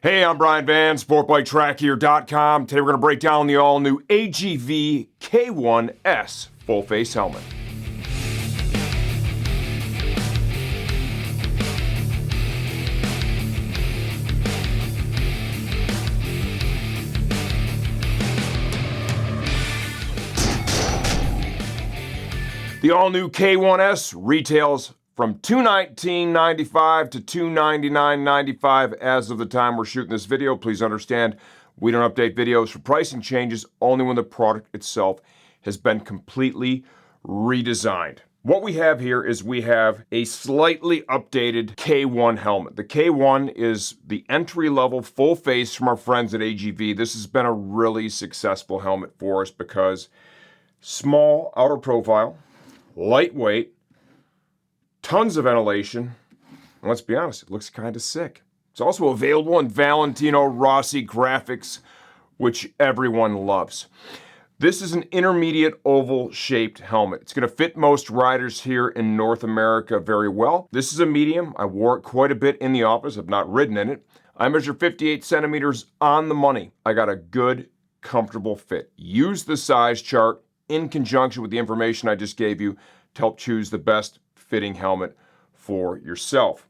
Hey, I'm Brian Van, SportbikeTrackHere.com. Today we're going to break down the all-new AGV K1S full-face helmet. The all-new K1S retails from $219.95 to $299.95 as of the time we're shooting this video. Please understand, we don't update videos for pricing changes only when the product itself has been completely redesigned. What we have here is we have a slightly updated K1 helmet. The K1 is the entry-level full face from our friends at AGV. This has been a really successful helmet for us because small outer profile, lightweight, tons of ventilation, and let's be honest, it looks kind of sick. It's also available in Valentino Rossi graphics, which everyone loves. This is an intermediate oval-shaped helmet. It's going to fit most riders here in North America very well. This is a medium. I wore it quite a bit in the office. I've not ridden in it. I measure 58 centimeters on the money. I got a good, comfortable fit. Use the size chart in conjunction with the information I just gave you to help choose the best fitting helmet for yourself.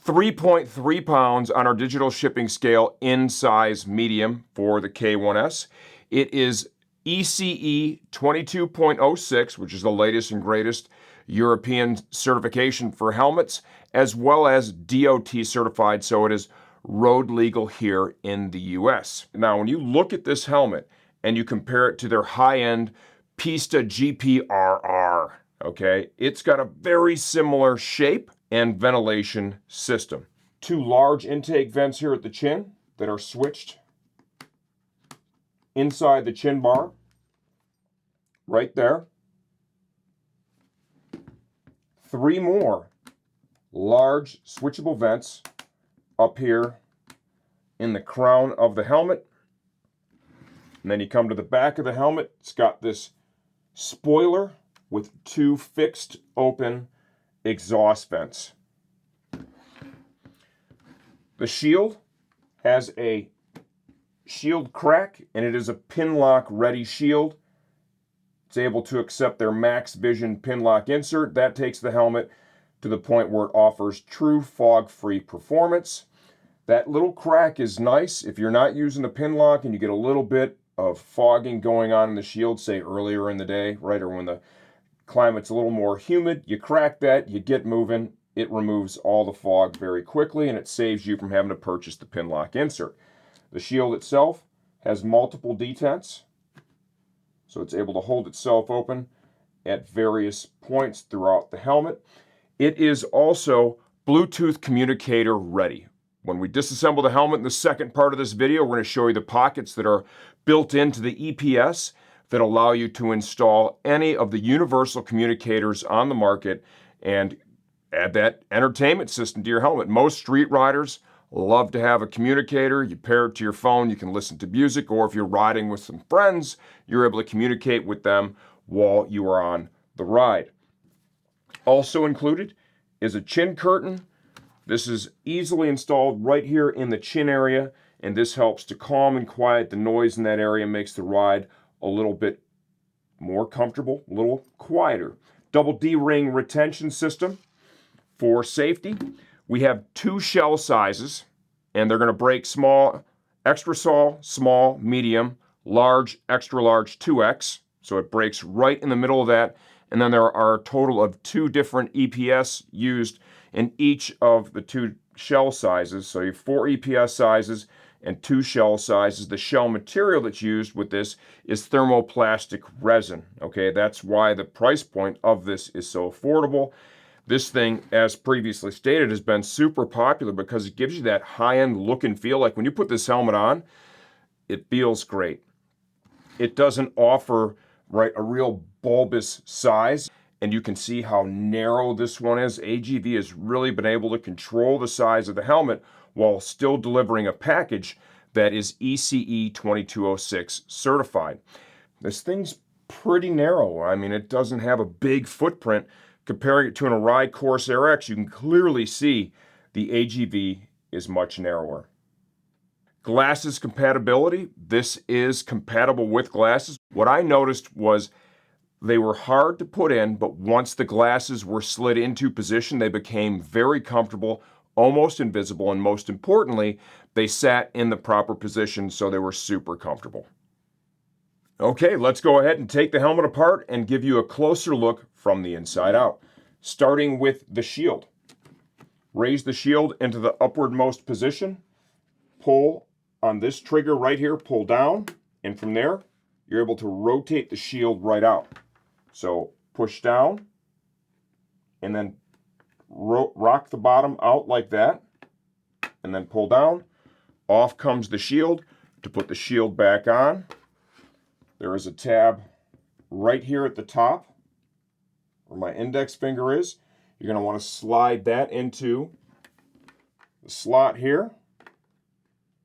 3.3 pounds on our digital shipping scale in size medium for the K1S. It is ECE 22.06, which is the latest and greatest European certification for helmets, as well as DOT certified, so it is road legal here in the US. Now, when you look at this helmet and you compare it to their high-end Pista GPRR, okay, it's got a very similar shape and ventilation system. Two large intake vents here at the chin that are switched inside the chin bar, right there. Three more large switchable vents up here in the crown of the helmet. And then you come to the back of the helmet. It's got this spoiler with two fixed open exhaust vents. The shield has a shield crack, and it is a pin lock ready shield. It's able to accept their Max Vision pin lock insert. That takes the helmet to the point where it offers true fog-free performance. That little crack is nice if you're not using the pin lock and you get a little bit of fogging going on in the shield, say earlier in the day, right, or when the climate's a little more humid. You crack that, you get moving, it removes all the fog very quickly, and it saves you from having to purchase the pin lock insert. The shield itself has multiple detents, so it's able to hold itself open at various points throughout the helmet. It is also Bluetooth communicator ready. When we disassemble the helmet in the second part of this video, we're going to show you the pockets that are built into the EPS that allow you to install any of the universal communicators on the market and add that entertainment system to your helmet. Most street riders love to have a communicator. You pair it to your phone, you can listen to music, or if you're riding with some friends, you're able to communicate with them while you are on the ride. Also included is a chin curtain. This is easily installed right here in the chin area, and this helps to calm and quiet the noise in that area, makes the ride a little bit more comfortable, a little quieter. Double D-ring retention system for safety. We have two shell sizes, and they're going to break small, extra small, medium, large, extra large 2X. So it breaks right in the middle of that. And then there are a total of two different EPS used in each of the two shell sizes. So you have four EPS sizes and two shell sizes. The shell material that's used with this is thermoplastic resin. Okay, that's why the price point of this is so affordable. This thing, as previously stated, has been super popular because it gives you that high-end look and feel. Like when you put this helmet on, it feels great. It doesn't offer, right, a real bulbous size, and you can see how narrow this one is. AGV has really been able to control the size of the helmet while still delivering a package that is ECE 2206 certified. This thing's pretty narrow. I mean, it doesn't have a big footprint. Comparing it to an Arai Corsair X, you can clearly see the AGV is much narrower. Glasses compatibility. This is compatible with glasses. What I noticed was they were hard to put in, but once the glasses were slid into position, they became very comfortable, almost invisible, and most importantly, they sat in the proper position, so they were super comfortable. Okay, let's go ahead and take the helmet apart and give you a closer look from the inside out. Starting with the shield. Raise the shield into the upwardmost position. Pull on this trigger right here, pull down, and from there, you're able to rotate the shield right out. So push down, and then rock the bottom out like that, and then pull down. Off comes the shield. To put the shield back on, there is a tab right here at the top where my index finger is. You're going to want to slide that into the slot here,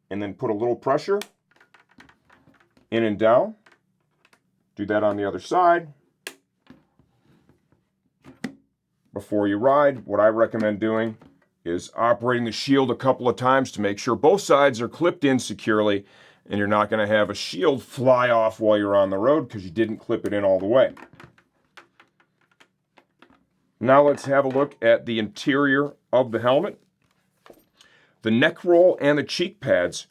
and then put a little pressure in and down. Do that on the other side. Before you ride, what I recommend doing is operating the shield a couple of times to make sure both sides are clipped in securely and you're not going to have a shield fly off while you're on the road because you didn't clip it in all the way. Now let's have a look at the interior of the helmet. The neck roll and the cheek pads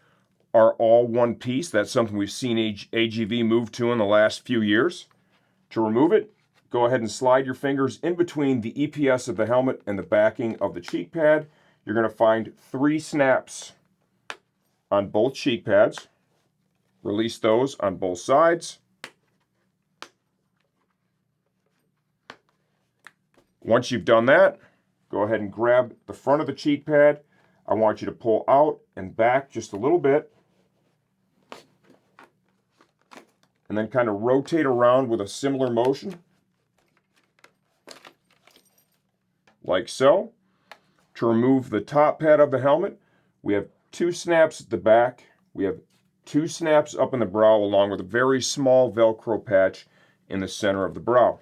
are all one piece. That's something we've seen AGV move to in the last few years. To remove it, go ahead and slide your fingers in between the EPS of the helmet and the backing of the cheek pad. You're going to find 3 snaps on both cheek pads. Release those on both sides. Once you've done that, go ahead and grab the front of the cheek pad. I want you to pull out and back just a little bit, and then kind of rotate around with a similar motion, like so. To remove the top pad of the helmet, we have 2 snaps at the back. We have 2 snaps up in the brow, along with a very small Velcro patch in the center of the brow.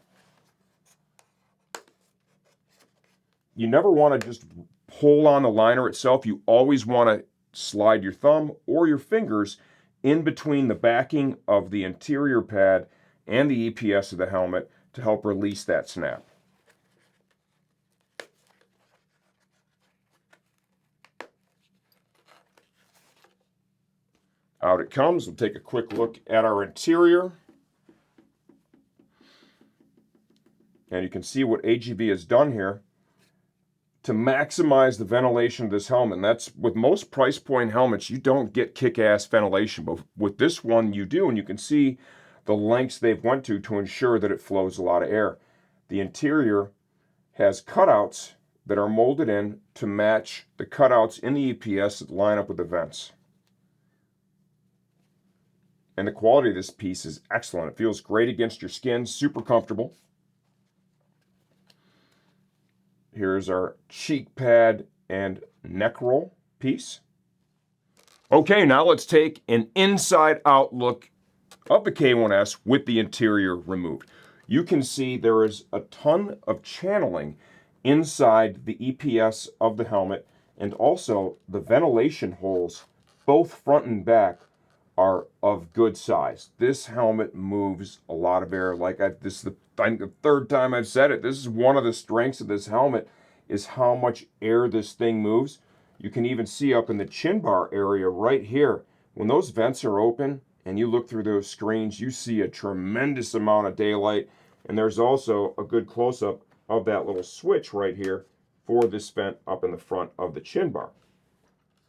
You never want to just pull on the liner itself. You always want to slide your thumb or your fingers in between the backing of the interior pad and the EPS of the helmet to help release that snap. Out it comes. We'll take a quick look at our interior. And you can see what AGV has done here to maximize the ventilation of this helmet. And that's with most price point helmets, you don't get kick-ass ventilation, but with this one you do, and you can see the lengths they've went to ensure that it flows a lot of air. The interior has cutouts that are molded in to match the cutouts in the EPS that line up with the vents. And the quality of this piece is excellent. It feels great against your skin, super comfortable. Here's our cheek pad and neck roll piece. Okay, now let's take an inside out look of the K1S with the interior removed. You can see there is a ton of channeling inside the EPS of the helmet, and also the ventilation holes, both front and back, are of good size. This helmet moves a lot of air. This is the 3rd time I've said it. This is one of the strengths of this helmet, is how much air this thing moves. You can even see up in the chin bar area right here, when those vents are open and you look through those screens, you see a tremendous amount of daylight. And there's also a good close-up of that little switch right here for this vent up in the front of the chin bar.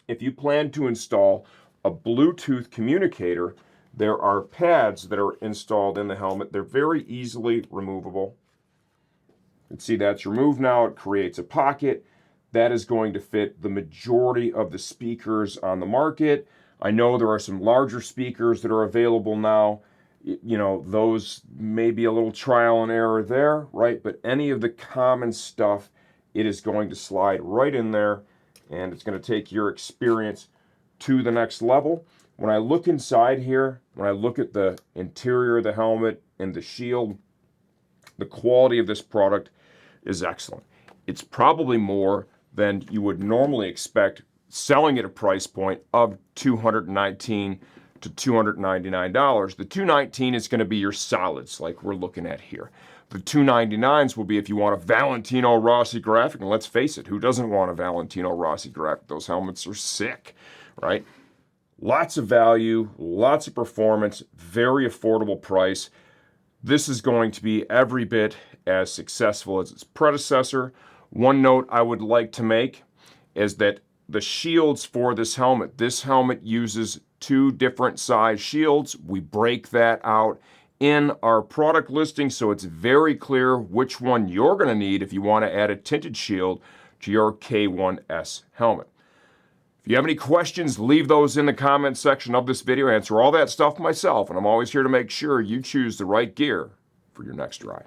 If you plan to install a Bluetooth communicator, there are pads that are installed in the helmet. They're very easily removable. You can see that's removed now. It creates a pocket. That is going to fit the majority of the speakers on the market. I know there are some larger speakers that are available now. You know, those may be a little trial and error there, right? But any of the common stuff, it is going to slide right in there, and it's going to take your experience to the next level. When I look inside here, when I look at the interior of the helmet and the shield, the quality of this product is excellent. It's probably more than you would normally expect selling at a price point of $219 to $299. The $219 is going to be your solids like we're looking at here. The $299s will be if you want a Valentino Rossi graphic, and let's face it, who doesn't want a Valentino Rossi graphic? Those helmets are sick, right? Lots of value, lots of performance, very affordable price. This is going to be every bit as successful as its predecessor. One note I would like to make is that the shields for this helmet uses 2 different size shields. We break that out in our product listing, so it's very clear which one you're going to need if you want to add a tinted shield to your K1S helmet. If you have any questions, leave those in the comment section of this video. I answer all that stuff myself, and I'm always here to make sure you choose the right gear for your next ride.